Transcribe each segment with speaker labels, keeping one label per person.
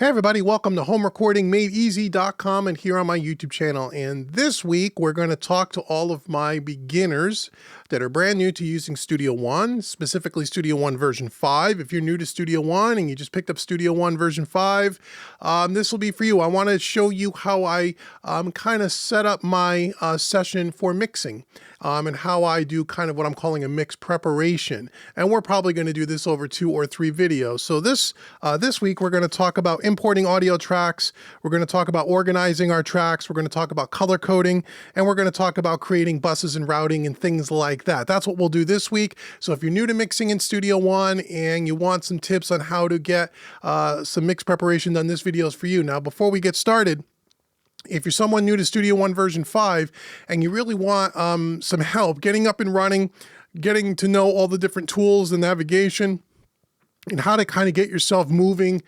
Speaker 1: Hey everybody, welcome to HomeRecordingMadeEasy.com and here on my YouTube channel. And this week we're going to talk to all of my beginners that are brand new to using Studio One, specifically Studio One version 5. If you're new to Studio One and you just picked up Studio One version 5, this will be for you. I want to show you how I kind of set up my session for mixing and how I do kind of what I'm calling a mix preparation. And we're probably going to do this over 2 or 3 videos. So this week we're going to talk about importing audio tracks, we're going to talk about organizing our tracks, we're going to talk about color coding, and we're going to talk about creating buses and routing and things like that. That's what we'll do this week. So if you're new to mixing in Studio One and you want some tips on how to get some mix preparation done, this video is for you. Now, before we get started, if you're someone new to Studio One version 5 and you really want some help getting up and running, getting to know all the different tools and navigation, and how to kind of get yourself moving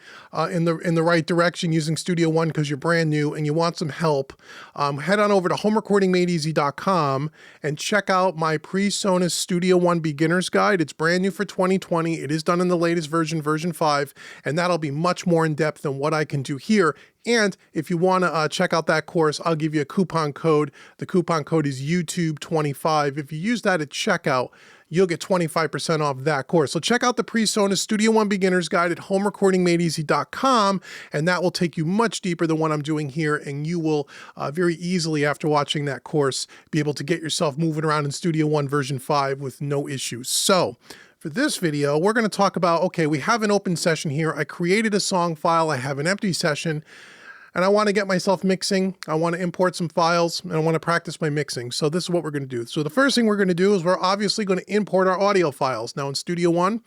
Speaker 1: in the right direction using Studio One because you're brand new and you want some help, head on over to HomeRecordingMadeEasy.com and check out my PreSonus Studio One Beginner's Guide. It's brand new for 2020. It is done in the latest version, version 5, and that'll be much more in depth than what I can do here. And if you want to check out that course, I'll give you a coupon code. The coupon code is YouTube25. If you use that at checkout, you'll get 25% off that course. So check out the PreSonus Studio One Beginner's Guide at HomeRecordingMadeEasy.com, and that will take you much deeper than what I'm doing here, and you will very easily, after watching that course, be able to get yourself moving around in Studio One version 5 with no issues. So for this video, we're going to talk about, okay, we have an open session here. I created a song file. I have an empty session. And I want to get myself mixing. I want to import some files and I want to practice my mixing. So this is what we're going to do. So the first thing we're going to do is we're obviously going to import our audio files. Now in Studio One,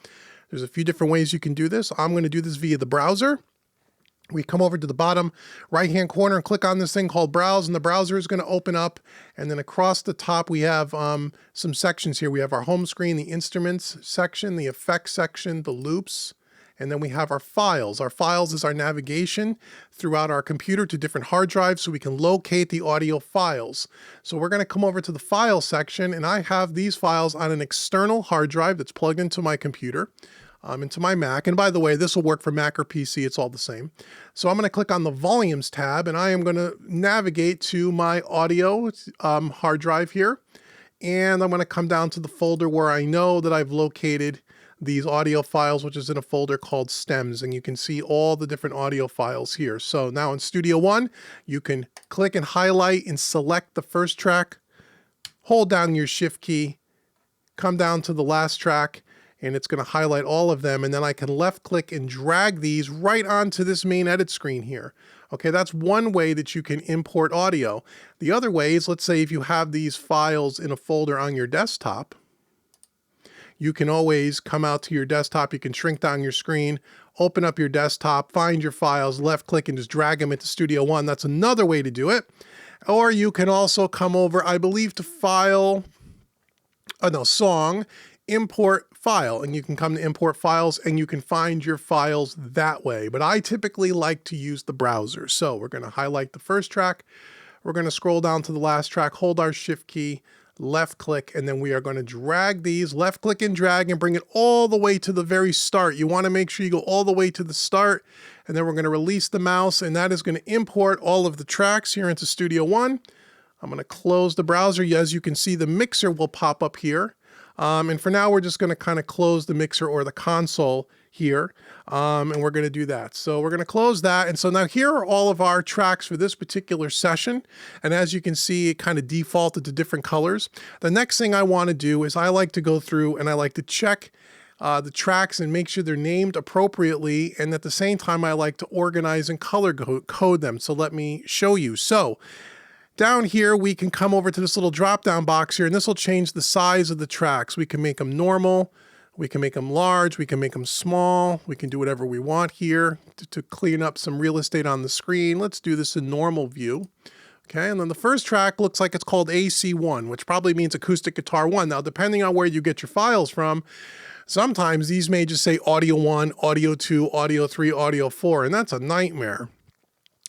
Speaker 1: there's a few different ways you can do this. I'm going to do this via the browser. We come over to the bottom right-hand corner and click on this thing called Browse, and the browser is going to open up. And then across the top, we have some sections here. We have our home screen, the instruments section, the effects section, the loops, and then we have our files. Our files is our navigation throughout our computer to different hard drives so we can locate the audio files. So we're going to come over to the file section, and I have these files on an external hard drive that's plugged into my computer, into my Mac. And by the way, this will work for Mac or PC. It's all the same. So I'm going to click on the Volumes tab, and I am going to navigate to my audio hard drive here. And I'm going to come down to the folder where I know that I've located these audio files, which is in a folder called stems, and you can see all the different audio files here. So now in Studio One, you can click and highlight and select the first track, hold down your shift key, come down to the last track, and it's going to highlight all of them, and then I can left click and drag these right onto this main edit screen here. Okay, that's one way that you can import audio. The other way is, let's say if you have these files in a folder on your desktop, you can always come out to your desktop, you can shrink down your screen, open up your desktop, find your files, left click and just drag them into Studio One. That's another way to do it. Or you can also come over, I believe, to File, Song, Import File, and you can come to Import Files and you can find your files that way. But I typically like to use the browser. So we're going to highlight the first track, we're going to scroll down to the last track, hold our shift key, left click, and then we are going to drag these, left click and drag, and bring it all the way to the very start. You want to make sure you go all the way to the start, and then we're going to release the mouse, and that is going to import all of the tracks here into Studio One. I'm going to close the browser. As you can see, the mixer will pop up here. And for now, we're just going to kind of close the mixer or the console here, and we're going to do that. So we're going to close that. And so now here are all of our tracks for this particular session. And as you can see, it kind of defaulted to different colors. The next thing I want to do is I like to go through and I like to check the tracks and make sure they're named appropriately. And at the same time, I like to organize and color code them. So let me show you. So down here, we can come over to this little drop-down box here, and this will change the size of the tracks. We can make them normal, we can make them large, we can make them small, we can do whatever we want here to clean up some real estate on the screen. Let's do this in normal view. Okay, and then the first track looks like it's called AC1, which probably means Acoustic Guitar 1. Now, depending on where you get your files from, sometimes these may just say Audio 1, Audio 2, Audio 3, Audio 4, and that's a nightmare.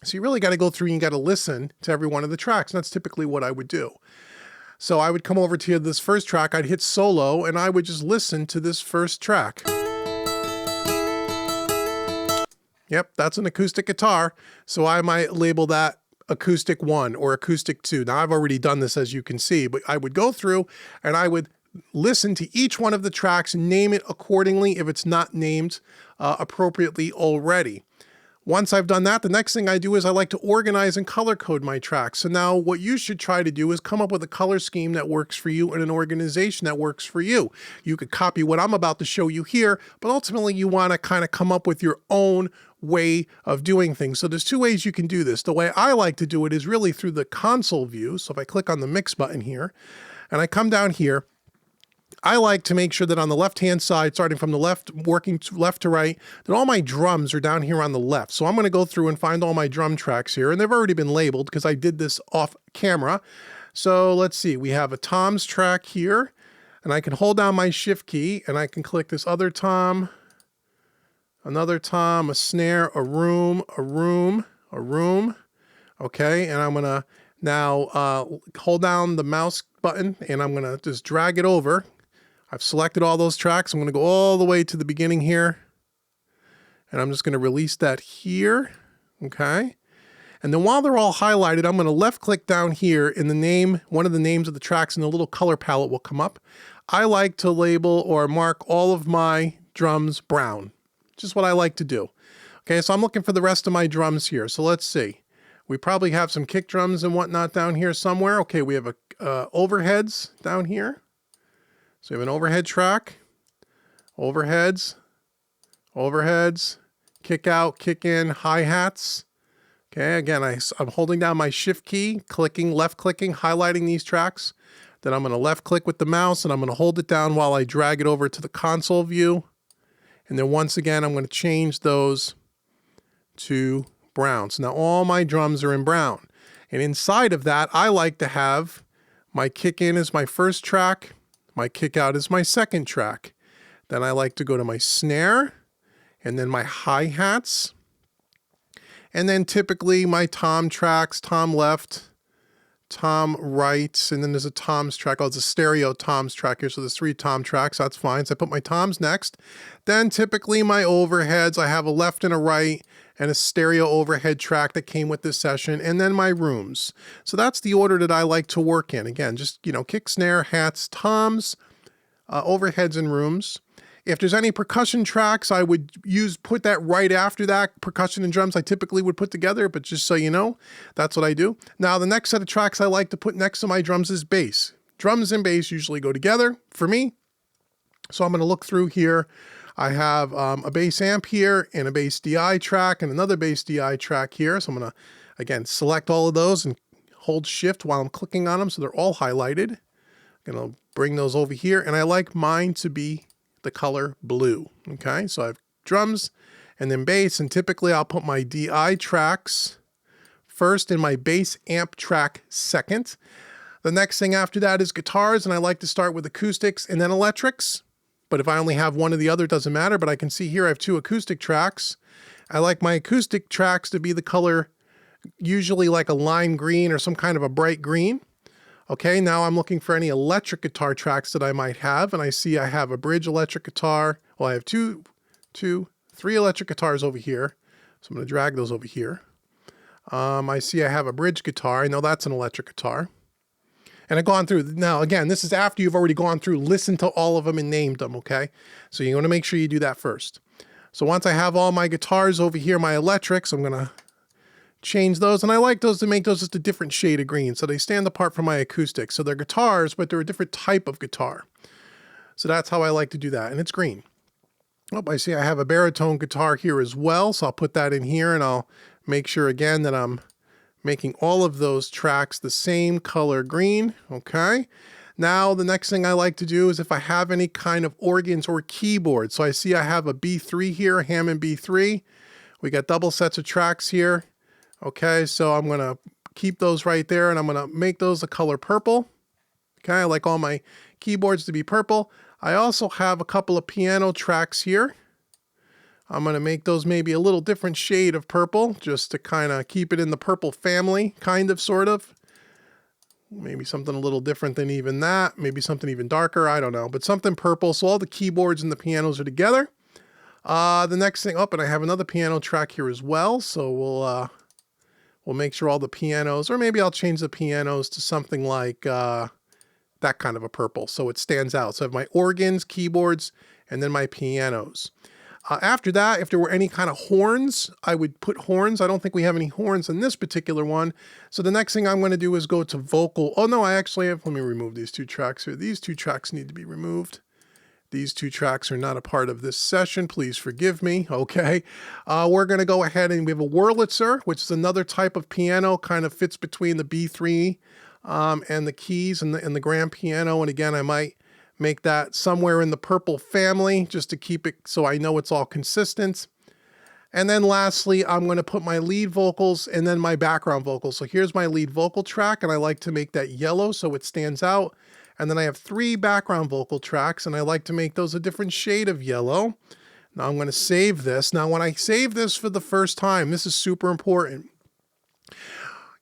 Speaker 1: So you really got to go through and you got to listen to every one of the tracks. And that's typically what I would do. So I would come over to this first track, I'd hit solo, and I would just listen to this first track. Yep, that's an acoustic guitar. So I might label that acoustic 1 or acoustic 2. Now I've already done this, as you can see, but I would go through and I would listen to each one of the tracks and name it accordingly if it's not named appropriately already. Once I've done that, the next thing I do is I like to organize and color code my tracks. So now what you should try to do is come up with a color scheme that works for you and an organization that works for you. You could copy what I'm about to show you here, but ultimately you want to kind of come up with your own way of doing things. So there's two ways you can do this. The way I like to do it is really through the console view. So if I click on the mix button here and I come down here, I like to make sure that on the left-hand side, starting from the left, working left to right, that all my drums are down here on the left. So I'm going to go through and find all my drum tracks here, and they've already been labeled because I did this off camera. So let's see, we have a toms track here, and I can hold down my shift key, and I can click this other tom, another tom, a snare, a room, a room, a room. Okay, and I'm going to now hold down the mouse button, and I'm going to just drag it over. I've selected all those tracks. I'm going to go all the way to the beginning here. And I'm just going to release that here. Okay. And then while they're all highlighted, I'm going to left click down here in the name, one of the names of the tracks, and the little color palette will come up. I like to label or mark all of my drums brown. Just what I like to do. Okay. So I'm looking for the rest of my drums here. So let's see. We probably have some kick drums and whatnot down here somewhere. Okay. We have overheads down here. So we have an overhead track, overheads, overheads, kick out, kick in, hi-hats. Okay, again, I'm holding down my shift key, clicking, left clicking, highlighting these tracks. Then I'm going to left click with the mouse and I'm going to hold it down while I drag it over to the console view. And then once again, I'm going to change those to brown. So now all my drums are in brown. And inside of that, I like to have my kick in as my first track. My kick out is my second track. Then I like to go to my snare and then my hi-hats. And then typically my tom tracks, tom left, tom right, and then there's a toms track. Oh, it's a stereo toms track here. So there's 3 tom tracks. That's fine. So I put my toms next. Then typically my overheads, I have a left and a right and a stereo overhead track that came with this session, and then my rooms. So that's the order that I like to work in. Again, just, kick, snare, hats, toms, overheads, and rooms. If there's any percussion tracks, I would put that right after that. Percussion and drums I typically would put together, but just so you know, that's what I do. Now, the next set of tracks I like to put next to my drums is bass. Drums and bass usually go together for me. So I'm going to look through here. I have a bass amp here and a bass DI track and another bass DI track here. So I'm going to, again, select all of those and hold shift while I'm clicking on them so they're all highlighted. I'm going to bring those over here, and I like mine to be the color blue. Okay, so I have drums and then bass, and typically I'll put my DI tracks first and my bass amp track second. The next thing after that is guitars, and I like to start with acoustics and then electrics. But if I only have one or the other, it doesn't matter. But I can see here I have 2 acoustic tracks. I like my acoustic tracks to be the color, usually like a lime green or some kind of a bright green. Okay, now I'm looking for any electric guitar tracks that I might have. And I see I have a bridge electric guitar. Well, I have 3 electric guitars over here. So I'm going to drag those over here. I see I have a bridge guitar. I know that's an electric guitar. And I've gone through. Now, again, this is after you've already gone through, listened to all of them and named them, okay? So you want to make sure you do that first. So once I have all my guitars over here, my electrics, I'm going to change those. And I like those to make those just a different shade of green. So they stand apart from my acoustics. So they're guitars, but they're a different type of guitar. So that's how I like to do that. And it's green. Oh, I see I have a baritone guitar here as well. So I'll put that in here and I'll make sure again that I'm making all of those tracks the same color green. Okay. Now, the next thing I like to do is if I have any kind of organs or keyboards. So I see I have a B3 here, a Hammond B3. We got double sets of tracks here. Okay, so I'm going to keep those right there and I'm going to make those the color purple. Okay, I like all my keyboards to be purple. I also have a couple of piano tracks here. I'm going to make those maybe a little different shade of purple just to kind of keep it in the purple family, kind of, sort of. Maybe something a little different than even that. Maybe something even darker. I don't know. But something purple. So all the keyboards and the pianos are together. The next thing up, and I have another piano track here as well. So we'll make sure all the pianos, or maybe I'll change the pianos to something like that kind of a purple, so it stands out. So I have my organs, keyboards, and then my pianos. After that, if there were any kind of horns, I would put horns. I don't think we have any horns in this particular one. So the next thing I'm going to do is go to vocal. Oh no, I actually have, let me remove these two tracks here. These two tracks need to be removed. These two tracks are not a part of this session. Please forgive me. Okay. We're going to go ahead and we have a Wurlitzer, which is another type of piano, kind of fits between the B3 and the keys and the grand piano. And again, I might make that somewhere in the purple family just to keep it so I know it's all consistent. And then lastly, I'm going to put my lead vocals and then my background vocals. So here's my lead vocal track, and I like to make that yellow so it stands out. And then I have 3 background vocal tracks, and I like to make those a different shade of yellow. Now I'm going to save this. Now when I save this for the first time, this is super important.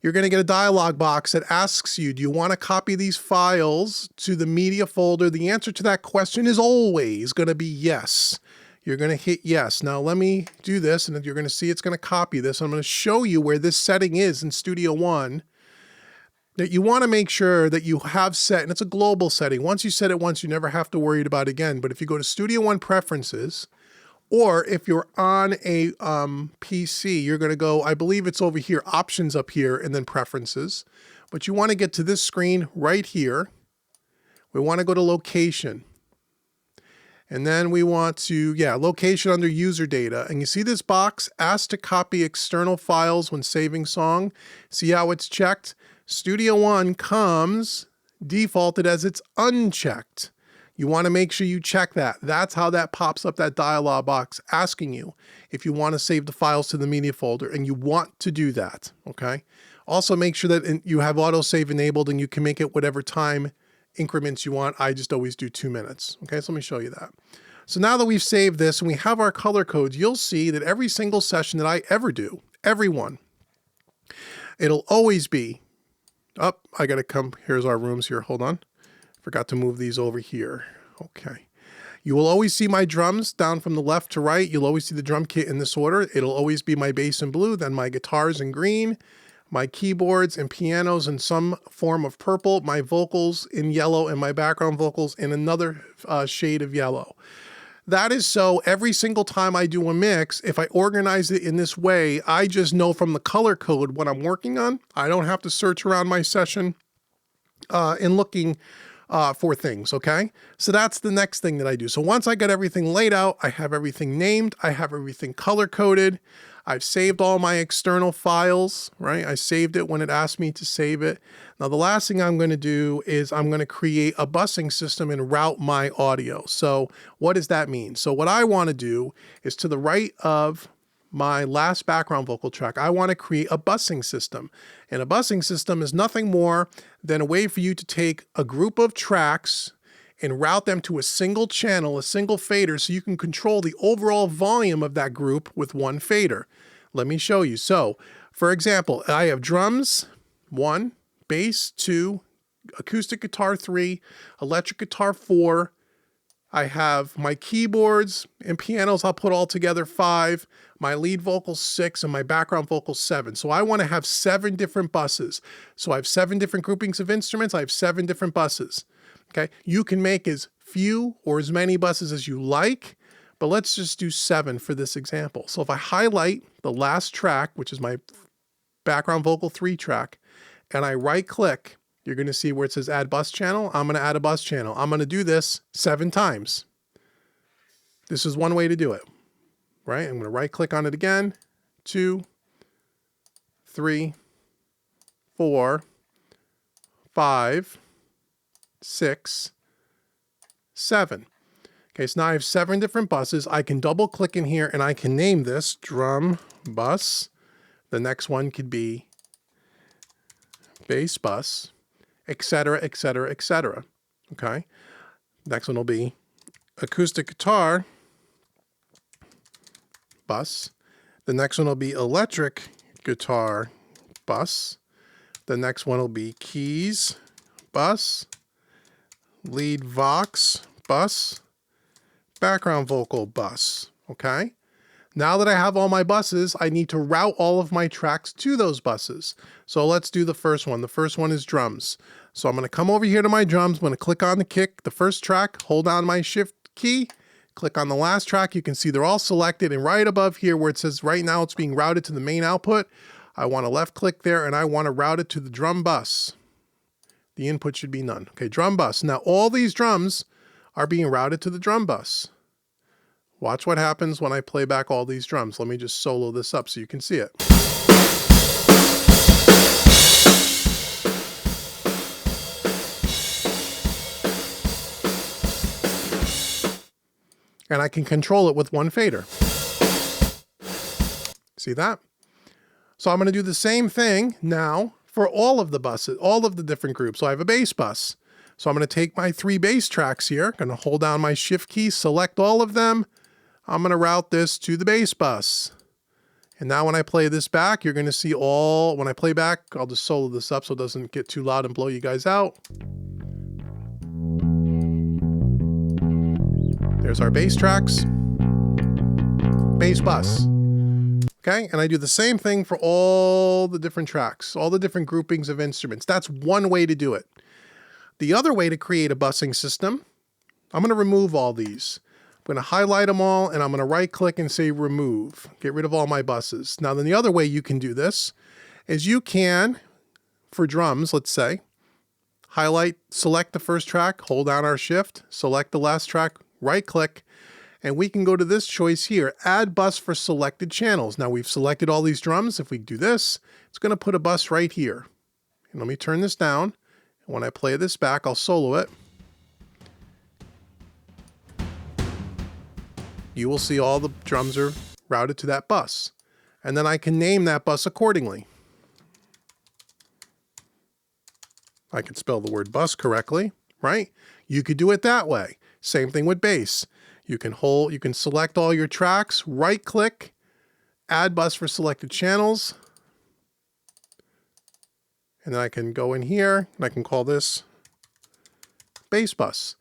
Speaker 1: You're going to get a dialog box that asks you, do you want to copy these files to the media folder? The answer to that question is always going to be yes. You're going to hit yes. Now let me do this, and you're going to see it's going to copy this. I'm going to show you where this setting is in Studio One that you want to make sure that you have set, and it's a global setting. Once you set it once, you never have to worry about it again. But if you go to Studio One Preferences, or if you're on a PC, you're going to go, I believe it's over here, Options up here, and then Preferences. But you want to get to this screen right here. We want to go to Location. And then we want to, Location under User Data. And you see this box, Ask to copy external files when saving song. See how it's checked? Studio One comes defaulted as it's unchecked. You want to make sure you check that. That's how that pops up that dialog box asking you if you want to save the files to the media folder, and you want to do that, okay? Also make sure that you have autosave enabled and you can make it whatever time increments you want. I just always do 2 minutes, okay? So let me show you that. So now that we've saved this and we have our color codes, you'll see that every single session that I ever do, every one, it'll always be, I gotta come, here's our rooms here, hold on. Forgot to move these over here. Okay. You will always see my drums down from the left to right. You'll always see the drum kit in this order. It'll always be my bass in blue, then my guitars in green, my keyboards and pianos in some form of purple, my vocals in yellow, and my background vocals in another shade of yellow. That is so every single time I do a mix, if I organize it in this way, I just know from the color code what I'm working on. I don't have to search around my session in looking for things, okay? So that's the next thing that I do. So once I got everything laid out, I have everything named, I have everything color-coded, I've saved all my external files, right? I saved it when it asked me to save it. Now the last thing I'm going to do is I'm going to create a busing system and route my audio. So what does that mean? So what I want to do is to the right of my last background vocal track, I want to create a busing system. And a busing system is nothing more than a way for you to take a group of tracks and route them to a single channel, a single fader, so you can control the overall volume of that group with one fader. Let me show you. So, for example, I have drums, 1, bass, 2, acoustic guitar, 3, electric guitar, 4, I have my keyboards and pianos, I'll put all together 5, my lead vocals 6, and my background vocals 7. So I want to have 7 different buses. So I have 7 different groupings of instruments, I have 7 different buses. Okay, you can make as few or as many buses as you like, but let's just do 7 for this example. So if I highlight the last track, which is my background vocal 3 track, and I right click, you're going to see where it says add bus channel. I'm going to add a bus channel. I'm going to do this 7 times. This is one way to do it, right? I'm going to right click on it again. 2, 3, 4, 5, 6, 7. Okay, so now I have 7 different buses. I can double click in here and I can name this drum bus. The next one could be bass bus, etc., etc., etc. Okay, next one will be acoustic guitar bus. The next one will be electric guitar bus. The next one will be keys bus, lead vox bus, background vocal bus. Okay. Now that I have all my buses, I need to route all of my tracks to those buses. So let's do the first one. The first one is drums. So I'm going to come over here to my drums. I'm going to click on the kick, the first track, hold down my shift key, click on the last track. You can see they're all selected, and right above here where it says right now it's being routed to the main output, I want to left click there and I want to route it to the drum bus. The input should be none. Okay, drum bus. Now all these drums are being routed to the drum bus. Watch what happens when I play back all these drums. Let me just solo this up so you can see it. And I can control it with one fader. See that? So I'm going to do the same thing now for all of the buses, all of the different groups. So I have a bass bus. So I'm going to take my 3 bass tracks here, going to hold down my shift key, select all of them. I'm going to route this to the bass bus. And now when I play this back, you're going to see all, when I play back, I'll just solo this up so it doesn't get too loud and blow you guys out. There's our bass tracks, bass bus. Okay, and I do the same thing for all the different tracks, all the different groupings of instruments. That's one way to do it. The other way to create a busing system, I'm going to remove all these. I'm going to highlight them all, and I'm going to right click and say remove. Get rid of all my buses. Now then the other way you can do this is you can, for drums, let's say, highlight, select the first track, hold down our shift, select the last track, right click, and we can go to this choice here, add bus for selected channels. Now we've selected all these drums. If we do this, it's going to put a bus right here. And let me turn this down. And when I play this back, I'll solo it. You will see all the drums are routed to that bus. And then I can name that bus accordingly. I can spell the word bus correctly, right? You could do it that way. Same thing with bass. You can select all your tracks, right click, add bus for selected channels. And then I can go in here and I can call this bass bus.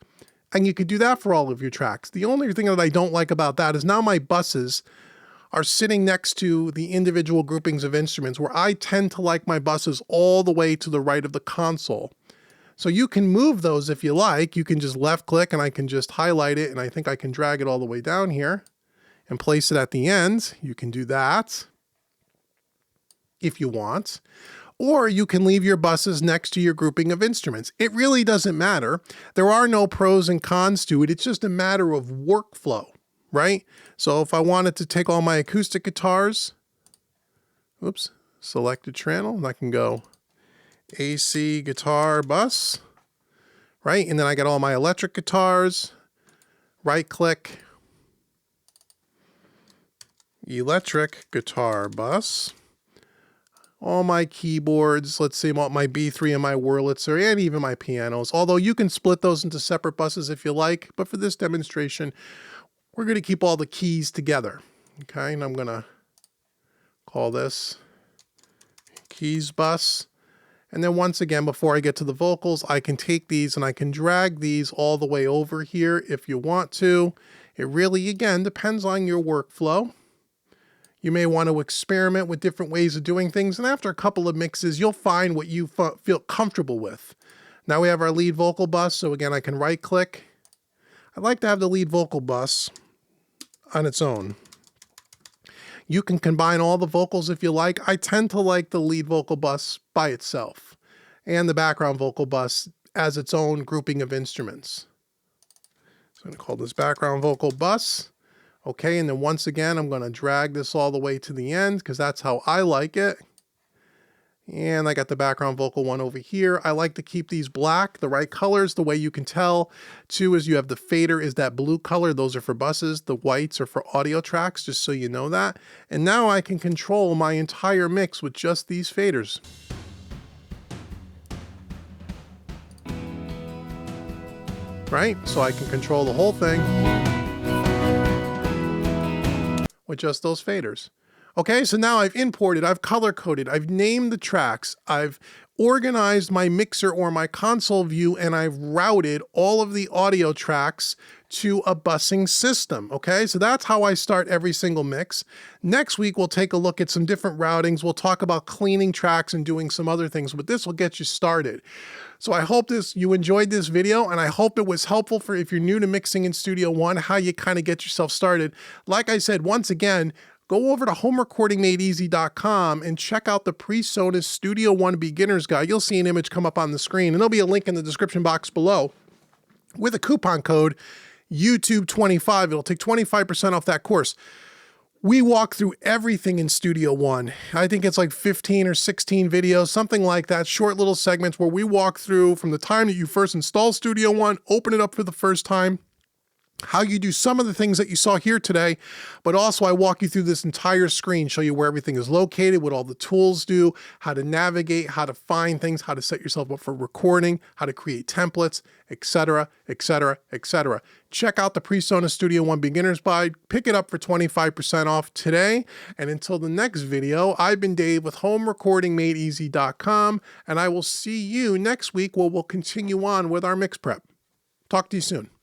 Speaker 1: And you could do that for all of your tracks. The only thing that I don't like about that is now my buses are sitting next to the individual groupings of instruments, where I tend to like my buses all the way to the right of the console. So you can move those if you like. You can just left click and I can just highlight it, and I think I can drag it all the way down here and place it at the end. You can do that if you want. Or you can leave your buses next to your grouping of instruments. It really doesn't matter. There are no pros and cons to it. It's just a matter of workflow, right? So if I wanted to take all my acoustic guitars, oops, selected channel, and I can go AC guitar bus, right? And then I got all my electric guitars, right click, electric guitar bus. All my keyboards, let's say my B3 and my Wurlitzer, and even my pianos. Although you can split those into separate buses if you like, but for this demonstration, we're going to keep all the keys together. Okay, and I'm going to call this keys bus. And then once again, before I get to the vocals, I can take these and I can drag these all the way over here if you want to. It really, again, depends on your workflow. You may want to experiment with different ways of doing things, and after a couple of mixes, you'll find what you feel comfortable with. Now we have our lead vocal bus, so again, I can right click. I like to have the lead vocal bus on its own. You can combine all the vocals if you like. I tend to like the lead vocal bus by itself, and the background vocal bus as its own grouping of instruments. So I'm going to call this background vocal bus. Okay, and then once again, I'm going to drag this all the way to the end because that's how I like it. And I got the background vocal one over here. I like to keep these black, the right colors. The way you can tell, too, is you have the fader is that blue color. Those are for buses. The whites are for audio tracks, just so you know that. And now I can control my entire mix with just these faders. Right? So I can control the whole thing with just those faders. Okay, so now I've imported, I've color-coded, I've named the tracks, I've organized my mixer or my console view, and I've routed all of the audio tracks to a busing system, okay? So that's how I start every single mix. Next week, we'll take a look at some different routings. We'll talk about cleaning tracks and doing some other things, but this will get you started. So I hope you enjoyed this video, and I hope it was helpful for if you're new to mixing in Studio One, how you kind of get yourself started. Like I said, once again, go over to homerecordingmadeeasy.com and check out the PreSonus Studio One Beginner's Guide. You'll see an image come up on the screen, and there'll be a link in the description box below with a coupon code YouTube25. It'll take 25% off that course. We walk through everything in Studio One. I think it's like 15 or 16 videos, something like that, short little segments where we walk through from the time that you first install Studio One, open it up for the first time, how you do some of the things that you saw here today, but also I walk you through this entire screen, show you where everything is located, what all the tools do, how to navigate, how to find things, how to set yourself up for recording, how to create templates, etc., etc., etc. Check out the PreSonus Studio One Beginner's Guide. Pick it up for 25% off today. And until the next video, I've been Dave with HomeRecordingMadeEasy.com, and I will see you next week where we'll continue on with our mix prep. Talk to you soon.